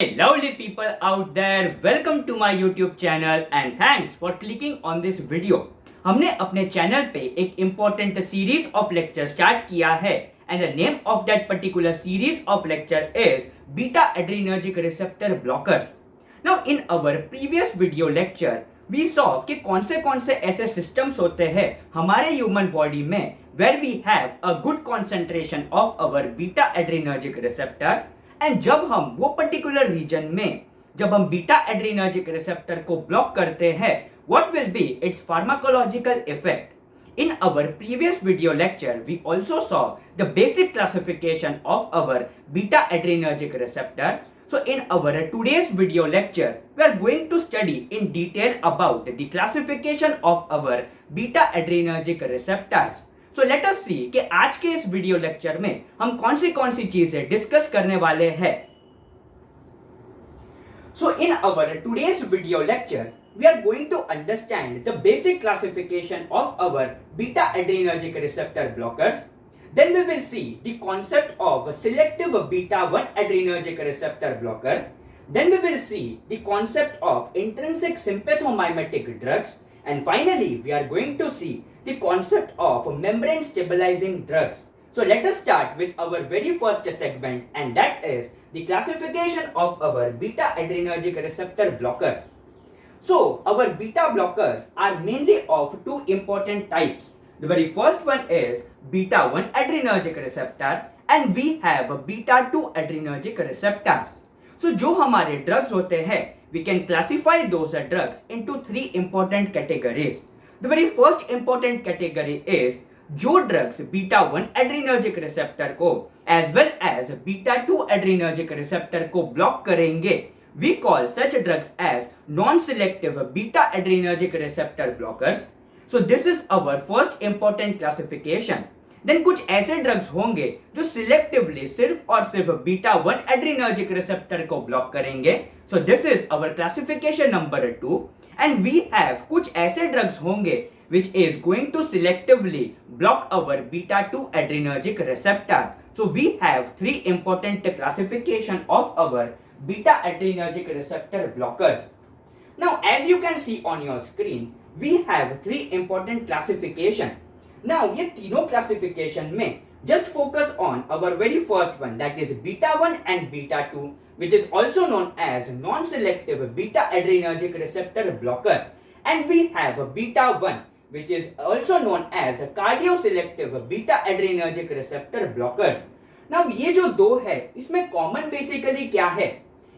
Hey lovely people out there, welcome to my YouTube channel and thanks for clicking on this video. हमने अपने channel पे एक important series of lecture start किया है and the name of that particular series of lecture is beta adrenergic receptor blockers. Now in our previous video lecture we saw कि कौन से ऐसे systems होते हैं हमारे human body में where we have a good concentration of our beta adrenergic receptor and जब हम वो पर्टिकुलर रीजन में जब हम बीटा एड्रीनर्जिक रिसेप्टर को ब्लॉक करते हैं what will be it's pharmacological effect. In our previous video lecture, we also saw the basic classification of our beta adrenergic receptor. So in our today's video lecture, we are going to study in detail about the classification of our beta adrenergic receptors. So let us see कि आज के इस video lecture में हम कौन सी चीजें discuss करने वाले हैं. So in our today's video lecture, we are going to understand the basic classification of our beta adrenergic receptor blockers. Then we will see the concept of selective beta 1 adrenergic receptor blocker. Then we will see the concept of intrinsic sympathomimetic drugs. And finally, we are going to see the concept of membrane stabilizing drugs. So let us start with our very first segment, and that is the classification of our beta adrenergic receptor blockers. So our beta blockers are mainly of two important types. The very first one is beta 1 adrenergic receptor and we have beta 2 adrenergic receptors. So जो हमारे drugs होते हैं we can classify those drugs into three important categories. The very first important category is जो drugs beta 1 adrenergic receptor को as well as beta 2 adrenergic receptor को block करेंगे, we call such drugs as non-selective beta adrenergic receptor blockers. So this is our first important classification. Then कुछ ऐसे drugs होंगे जो selectively सिर्फ और सिर्फ बीटा 1 एड्रीनर्जिक रिसेप्टर को ब्लॉक करेंगे. So this is our classification number 2. And we have कुछ ऐसे ड्रग्स होंगे which is going to selectively block our beta 2 adrenergic receptor. So we have three important classification of our beta adrenergic receptor blockers. Now as you can see on your screen, we have three important classification. Now ये तीनों classification में just focus on our very first one, that is beta 1 and beta 2, which is also known as non-selective beta adrenergic receptor blocker. And we have beta 1 which is also known as cardioselective beta adrenergic receptor blockers. Now ये जो दो है इसमें common basically क्या है?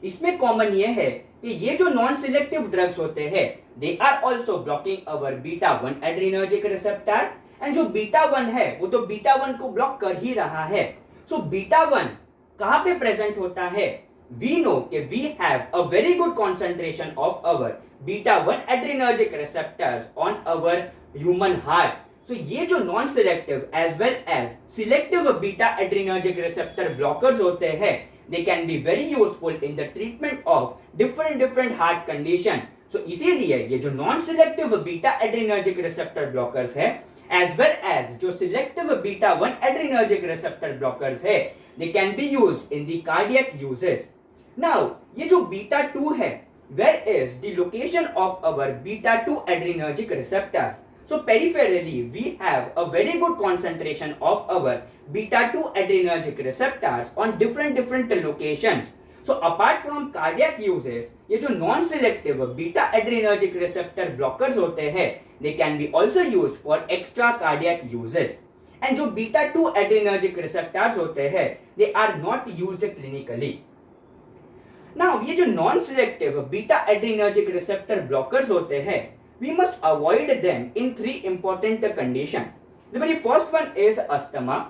इसमें common ये है कि ये जो non-selective drugs होते हैं they are also blocking our beta 1 adrenergic receptor, and जो बीटा 1 है वो तो बीटा 1 को ब्लॉक कर ही रहा है. सो बीटा 1 कहां पे प्रेजेंट होता है? वी नो कि we have a very good concentration of our beta 1 adrenergic receptors on our human heart. So ये जो non selective as well as selective beta adrenergic receptor blockers होते हैं they can be very useful in the treatment of different heart condition. So इसीलिए ये जो non selective beta adrenergic receptor blockers है as well as जो selective beta 1 adrenergic receptor blockers है they can be used in the cardiac uses. Now ये जो beta 2 है where is the location of our beta 2 adrenergic receptors? So peripherally we have a very good concentration of our beta 2 adrenergic receptors on different locations. So apart from cardiac uses, ये जो non-selective beta adrenergic receptor blockers होते हैं, they can be also used for extra cardiac uses. And जो beta 2 adrenergic receptors होते हैं, they are not used clinically. Now ये जो non-selective beta adrenergic receptor blockers होते हैं, we must avoid them in three important conditions. The very first one is asthma.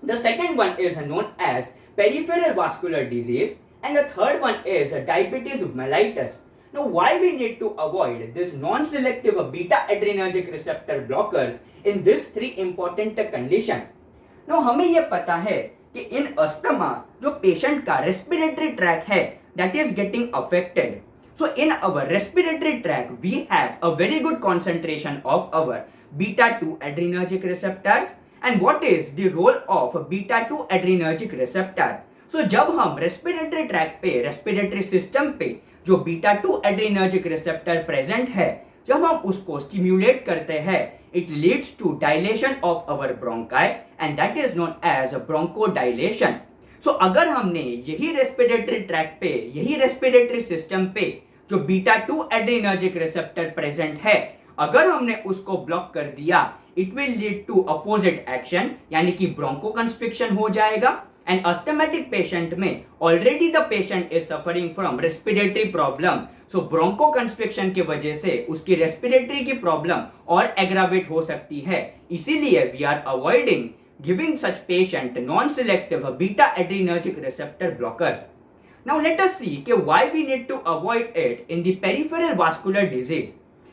The second one is known as peripheral vascular disease. And the third one is diabetes mellitus. Now why we need to avoid this non-selective beta adrenergic receptor blockers in this three important condition? Now हमें ये पता है कि इन asthma जो patient का respiratory tract है that is getting affected. So in our respiratory tract we have a very good concentration of our beta 2 adrenergic receptors. And what is the role of beta 2 adrenergic receptor? सो जब हम respiratory tract पे, respiratory system पे जो beta 2 adrenergic receptor present है, जब हम उसको stimulate करते हैं, it leads to dilation of our bronchi and that is known as bronchodilation. So अगर हमने यही रेस्पिरेटरी ट्रैक पे, यही रेस्पिरेटरी सिस्टम पे जो बीटा 2 एड्रीनर्जिक रिसेप्टर प्रेजेंट है, अगर हमने उसको ब्लॉक कर दिया, it will lead to opposite action, यानी कि ब्रोंकोकंस्ट्रिक्शन हो जाएगा। एंड अस्थमेटिक पेशेंट में already the patient is suffering from respiratory problem, so bronchoconstriction की वजह से उसकी रेस्पिरेटरी की प्रॉब्लम और एग्रावेट हो सकती है। इसीलिए we are avoiding giving such patient non-selective beta adrenergic receptor blockers. Now let us see why we need to avoid it in the peripheral vascular disease.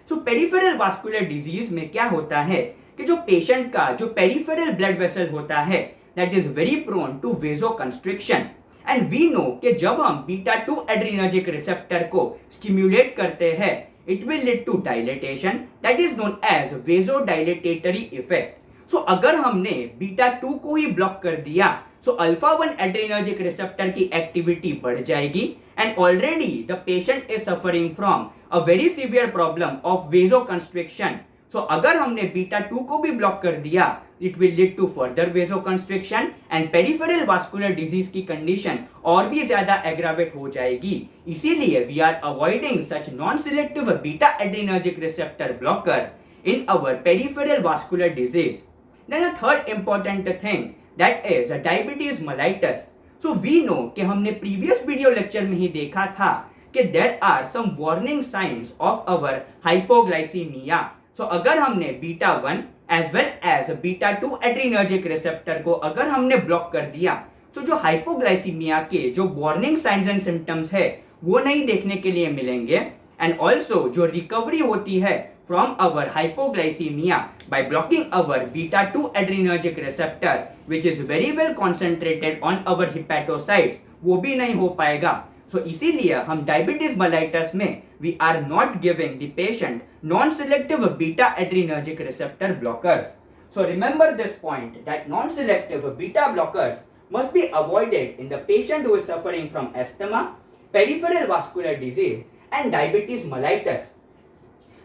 So peripheral vascular disease में क्या होता है कि जो patient का जो peripheral blood vessel होता है, that is very prone to vasoconstriction. And we know कि जब हम beta 2 adrenergic receptor को stimulate करते हैं, it will lead to dilatation, that is known as vasodilatory effect. सो अगर हमने बीटा 2 को ही ब्लॉक कर दिया, सो अल्फा 1 एड्रीनर्जिक रिसेप्टर की एक्टिविटी बढ़ जाएगी and already the patient is suffering from a very severe problem of vasoconstriction. So अगर हमने बीटा 2 को भी ब्लॉक कर दिया, it will lead to further vasoconstriction and peripheral vascular disease की कंडीशन और भी ज्यादा एग्रावेट हो जाएगी। इसीलिए we are avoiding such non selective beta adrenergic receptor blocker in our peripheral vascular disease. Then the third important thing, that is diabetes mellitus. So we know कि हमने previous video lecture में ही देखा था कि there are some warning signs of our hypoglycemia. So अगर हमने beta 1 as well as beta 2 adrenergic receptor को अगर हमने ब्लॉक कर दिया, तो जो hypoglycemia के जो warning signs and symptoms है वो नहीं देखने के लिए मिलेंगे। एंड ऑल्सो जो रिकवरी होती है from our hypoglycemia by blocking our beta 2 adrenergic receptor which is very well concentrated on our hepatocytes, वो भी नहीं हो पाएगा। So इसीलिए हम diabetes mellitus में we are not giving the patient non-selective beta adrenergic receptor blockers. So remember this point that non-selective beta blockers must be avoided in the patient who is suffering from asthma, peripheral vascular disease and diabetes mellitus.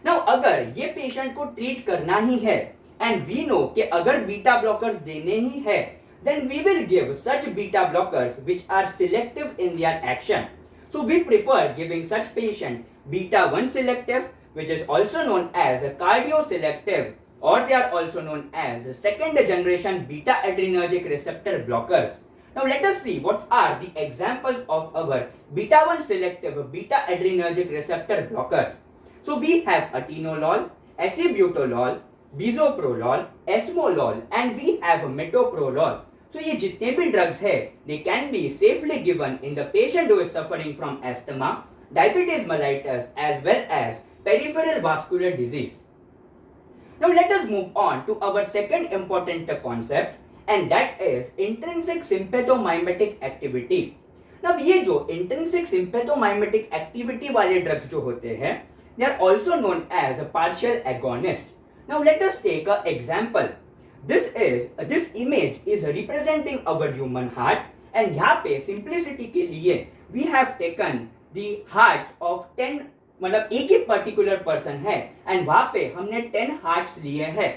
Now अगर ये patient को treat करना ही है and we know कि अगर beta blockers देने ही है, then we will give such beta blockers which are selective in their action. So we prefer giving such patient beta 1 selective which is also known as cardio selective or they are also known as second generation beta adrenergic receptor blockers. Now let us see what are the examples of our beta 1 selective beta adrenergic receptor blockers. So we have atenolol, acebutolol, bisoprolol, esmolol and we have metoprolol. So ये जितने भी drugs है, they can be safely given in the patient who is suffering from asthma, diabetes mellitus as well as peripheral vascular disease. Now let us move on to our second important concept and that is intrinsic sympathomimetic activity. Now ये जो intrinsic sympathomimetic activity वाले drugs जो होते हैं, they are also known as a partial agonist. Now let us take an example. This image is representing our human heart and यहाँ पे simplicity के लिए we have taken the heart of 10, मतलब एक ही particular person है and वहाँ पे हमने 10 hearts लिए हैं.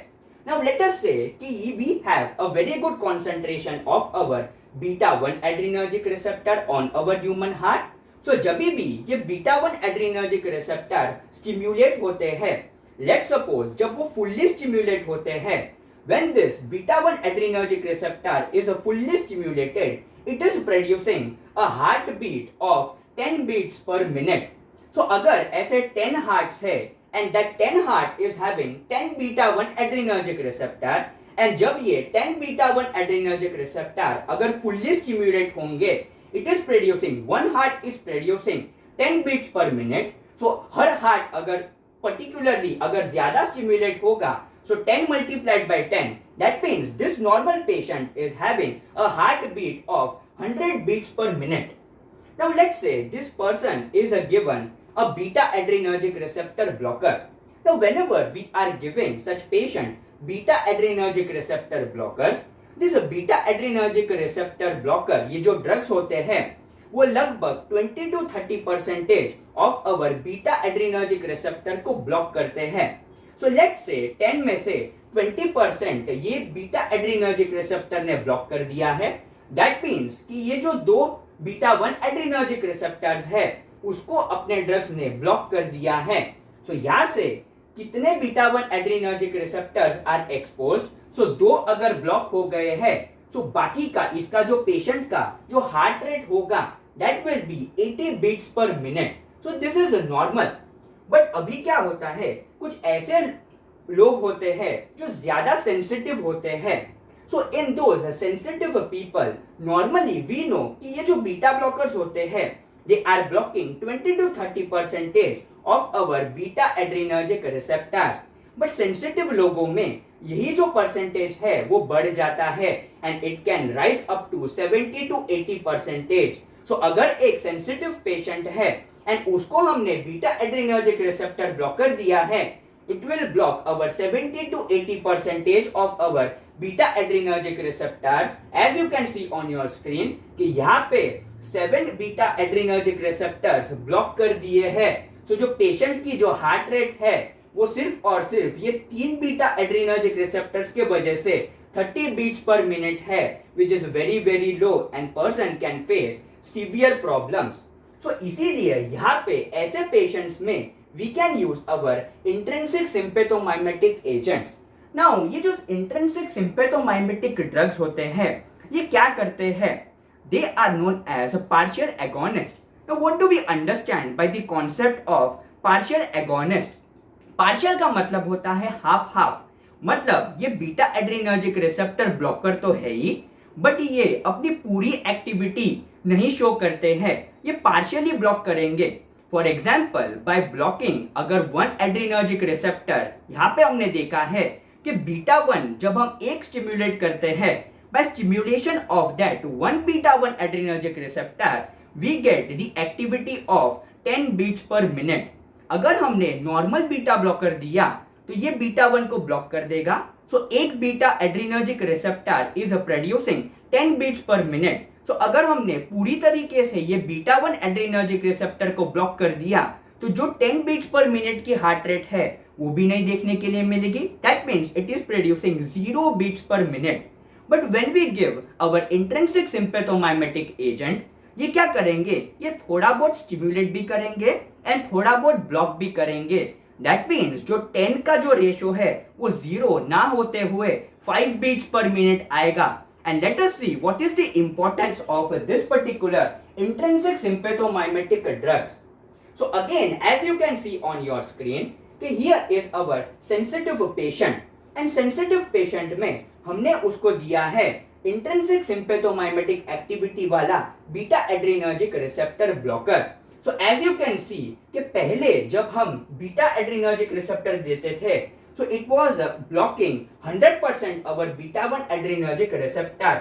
Now let us say कि we have a very good concentration of our beta 1 adrenergic receptor on our human heart. So जब भी ये बीटा 1 एड्रीनर्जिक रिसेप्टर स्टिम्युलेट होते हैं, लेट्स सपोज जब वो फुल्ली स्टिम्युलेट होते हैं, when this beta 1 adrenergic receptor is fully stimulated, it is producing a heart beat of 10 beats per minute. So अगर ऐसे 10 हार्ट्स है and that 10 heart is having 10 beta 1 adrenergic receptor and जब ये 10 beta 1 adrenergic receptor अगर fully stimulate होंगे, it is producing, one heart is producing 10 beats per minute. So her heart अगर particularly अगर ज्यादा stimulate होगा, so 10 multiplied by 10, that means this normal patient is having a heartbeat of 100 beats per minute. Now let's say this person is given a beta adrenergic receptor blocker. Now whenever we are giving such patient beta adrenergic receptor blockers, this beta adrenergic receptor blocker, ये जो drugs होते हैं वो लगभग 20 to 30% of our beta adrenergic receptor को block करते हैं. So let's say 10 में से 20% ये बीटा एड्रेनर्जिक रिसेप्टर ने ब्लॉक कर दिया है. दैट मीन्स कि ये जो दो बीटा 1 एड्रेनर्जिक रिसेप्टर्स है उसको अपने ड्रग्स ने ब्लॉक कर दिया है. सो यहां से कितने beta 1 adrenergic receptors are exposed? So दो अगर ब्लॉक हो गए हैं सो बाकी का इसका जो पेशेंट का जो हार्ट रेट होगा that will be 80 beats per minute. So this is normal. But अभी क्या होता है, कुछ ऐसे लोग होते हैं जो ज्यादा सेंसिटिव होते हैं. So in those sensitive people normally we know कि ये जो बीटा ब्लॉकर्स होते हैं they are blocking 20 to 30% of our beta adrenergic receptors. But sensitive लोगों में यही जो परसेंटेज है वो बढ़ जाता है and it can rise up to 70 to 80%. So अगर एक सेंसिटिव पेशेंट है एंड उसको हमने बीटा एड्रेनर्जिक रिसेप्टर ब्लॉकर दिया है, it will block our 70 to 80% of our beta adrenergic receptors. As you can see on your screen कि यहाँ पे 7 beta adrenergic receptors ब्लॉक कर दिए हैं. तो जो पेशेंट की जो हार्ट रेट है वो सिर्फ और सिर्फ ये 3 बीटा एड्रेनर्जिक रिसेप्टर्स के वजह से 30 बीट्स पर मिनट है, which is very very low and person can face severe problems. So इसीलिए यहाँ पे ऐसे पेशेंट्स में we can use our intrinsic sympathomimetic agents. Now ये जो intrinsic sympathomimetic drugs होते हैं ये क्या करते हैं? They are known as partial agonist. Now what do we understand by the concept of partial agonist? Partial का मतलब होता है हाफ हाफ. मतलब ये बीटा एड्रेनर्जिक रिसेप्टर ब्लॉकर तो है ही बट ये अपनी पूरी एक्टिविटी नहीं शो करते हैं, ये पार्शियली ब्लॉक करेंगे. फॉर एग्जाम्पल बाय ब्लॉकिंग अगर 1 एड्रेनर्जिक रिसेप्टर, यहाँ पे हमने देखा है कि बीटा 1 जब हम एक स्टिम्युलेट करते हैं by stimulation of that 1 beta 1 adrenergic receptor we get the activity of 10 beats per minute. अगर हमने नॉर्मल बीटा ब्लॉकर दिया तो ये बीटा 1 को ब्लॉक कर देगा. सो एक beta adrenergic receptor is producing 10 beats per minute. तो अगर हमने पूरी तरीके से ये बीटा 1 एड्रेनर्जिक रिसेप्टर को ब्लॉक कर दिया तो जो 10 बीट्स पर मिनट की हार्ट रेट है वो भी नहीं देखने के लिए मिलेगी. That means it is producing 0 beats per minute. But when we give our intrinsic sympathomimetic agent, ये क्या करेंगे, ये थोड़ा बहुत स्टिम्युलेट भी करेंगे एंड थोड़ा बहुत ब्लॉक भी करेंगे. दैट मीन्स जो 10 का जो रेशियो है वो 0 ना होते हुए 5 बीट्स पर मिनट आएगा. And let us see what is the importance of this particular intrinsic sympathomimetic drugs. So again, as you can see on your screen, कि here is our sensitive patient and sensitive patient में हमने उसको दिया है intrinsic sympathomimetic activity वाला beta adrenergic receptor blocker. So as you can see कि पहले जब हम beta adrenergic receptor देते थे so it was blocking 100% our beta 1 adrenergic receptor.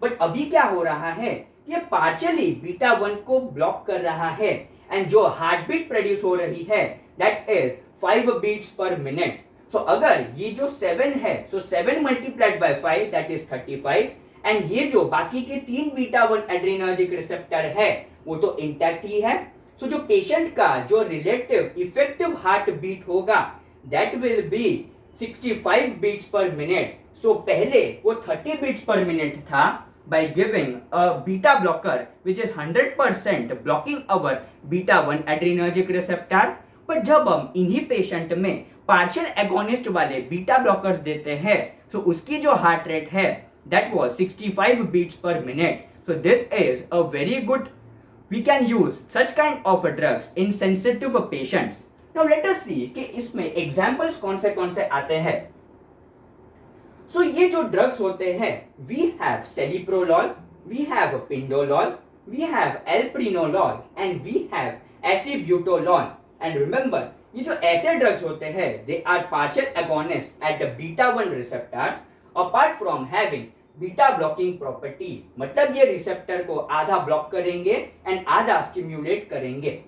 but अभी क्या हो रहा है, ये partially beta 1 को ब्लॉक कर रहा है and जो हार्ट बीट प्रोड्यूस हो रही है that is 5 beats per minute. so अगर ये जो 7 है so 7 multiplied by 5 that is 35 and ये जो बाकी के 3 beta 1 adrenergic receptor है वो तो इंटैक्ट ही है. so जो पेशेंट का जो रिलेटिव इफेक्टिव हार्ट बीट होगा that will be 65 beats per minute. so पहले वो 30 beats per minute था by giving a beta blocker which is 100% blocking our beta 1 adrenergic receptor. पर जब हम इन्हीं पेशेंट में पार्शियल एगोनिस्ट वाले बीटा ब्लॉकर्स देते हैं तो उसकी जो हार्ट रेट है that was 65 beats per minute. so this is a very good, we can use such kind of drugs in sensitive patients. Now let us see कि इसमें examples कौन से आते हैं. सो ये जो ड्रग्स होते हैं we have celiprolol, we have pindolol, we have alprenolol and we have acebutolol. And remember ये जो ऐसे ड्रग्स होते हैं they are partial agonist at the beta 1 receptors apart from having beta blocking property. मतलब ये receptor को आधा block करेंगे एंड आधा स्टिम्युलेट करेंगे.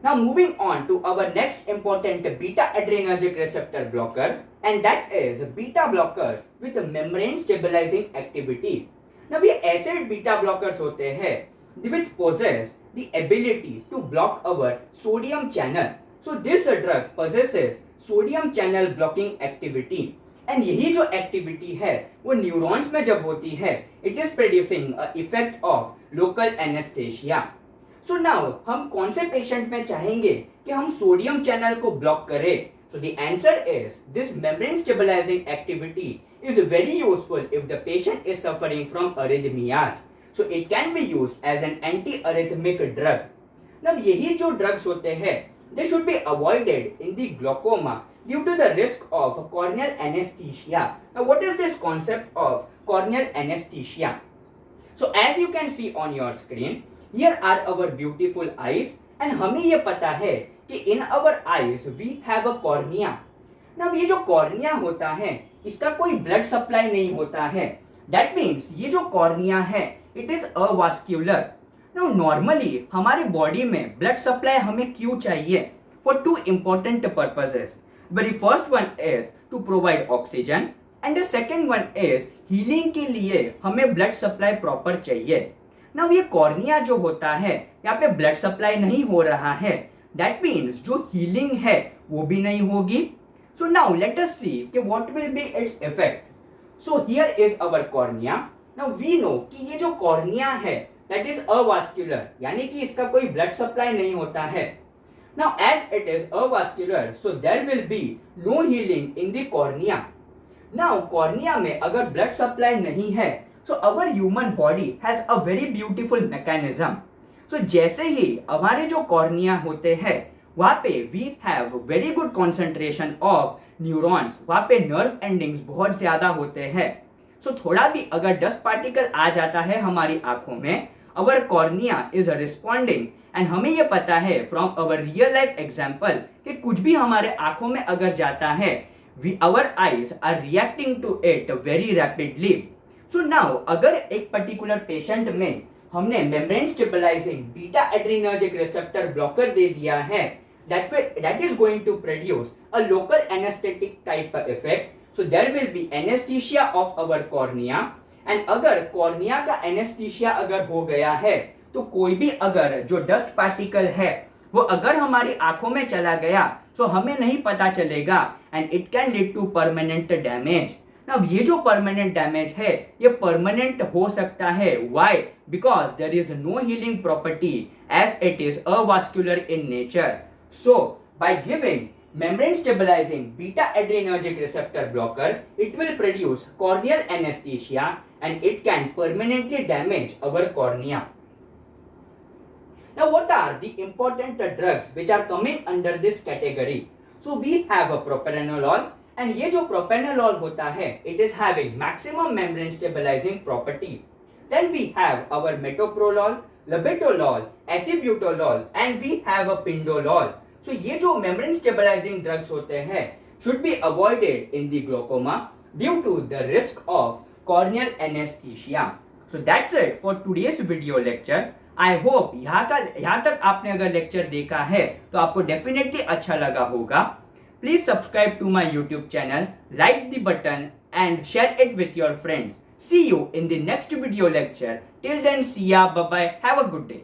Now moving on to our next important beta adrenergic receptor blocker, and that is beta blockers with membrane stabilizing activity. Now ये ऐसे beta blockers होते हैं which possess the ability to block our sodium channel. So this drug possesses sodium channel blocking activity. And यही जो activity है वो neurons में जब होती है it is producing a effect of local anaesthesia. So now हम कौन से पेशेंट में चाहेंगे कि हम सोडियम चैनल को ब्लॉक करें? So the answer is this membrane stabilising activity is very useful if the patient is suffering from arrhythmias. So it can be used as an anti arrhythmic drug. अब यही जो drugs होते हैं they should be avoided in the glaucoma due to the risk of corneal anesthesia. Now what is this concept of corneal anesthesia? So as you can see on your screen, here are our beautiful eyes and हमें ये पता है कि in our eyes we have a cornea. Now ये जो cornea होता है इसका कोई blood supply नहीं होता है. That means ये जो cornea है it is avascular. Now normally हमारे बॉडी में ब्लड सप्लाई हमें क्यों चाहिए? For two important purposes. But the first one is to provide oxygen and the second one is healing के लिए हमें ब्लड सप्लाई प्रॉपर चाहिए. Now ये कॉर्निया जो होता है यहाँ पे ब्लड सप्लाई नहीं हो रहा है. That means जो healing है वो भी नहीं होगी. So now let us see कि what will be its effect. So here is our cornea. Now we know कि ये जो कॉर्निया है that is avascular, यानी कि इसका कोई ब्लड सप्लाई नहीं होता है. Now as it is avascular, so there will be no healing in the cornea. Now cornea में अगर ब्लड सप्लाई नहीं है, so our human body has a very beautiful mechanism. So जैसे ही हमारे जो कॉर्निया होते हैं, वहाँ पे we have very good concentration of neurons. वहाँ पे nerve endings बहुत ज़्यादा होते हैं. So थोड़ा भी अगर डस्ट पार्टिकल आ जाता है हमारी आंखों में, our cornea is responding. And हमें ये पता है from our real life example कि कुछ भी हमारे आंखों में अगर जाता है our eyes are reacting to it very rapidly. So now अगर एक पर्टिकुलर पेशेंट में हमने membrane stabilizing beta adrenergic receptor blocker दे दिया है, that is going to produce a local anesthetic type effect. So there will be anesthesia of our cornea. And अगर cornea का anaesthesia अगर हो गया है तो कोई भी अगर जो डस्ट पार्टिकल है वो अगर हमारी आंखों में चला गया तो हमें नहीं पता चलेगा and it can lead to permanent damage. अब ये जो परमानेंट डैमेज है ये परमानेंट हो सकता है. Why? Because there is no healing property as it is avascular in nature. So by giving membrane stabilizing beta adrenergic receptor blocker, it will produce corneal anesthesia and it can permanently damage our cornea. Now what are the important drugs which are coming under this category? So we have a propranolol and ये जो propranolol होता है it is having maximum membrane stabilizing property. Then we have our metoprolol, labetalol, acebutolol and we have a pindolol. So ये जो membrane stabilizing drugs होते हैं should be avoided in the glaucoma due to the risk of corneal anesthesia. So that's it for today's video lecture. I hope यहाँ तक आपने अगर lecture देखा है तो आपको डेफिनेटली अच्छा लगा होगा. Please subscribe to my YouTube channel, like the button and share it with your friends. See you in the next video lecture. Till then, see ya, bye bye, have a good day.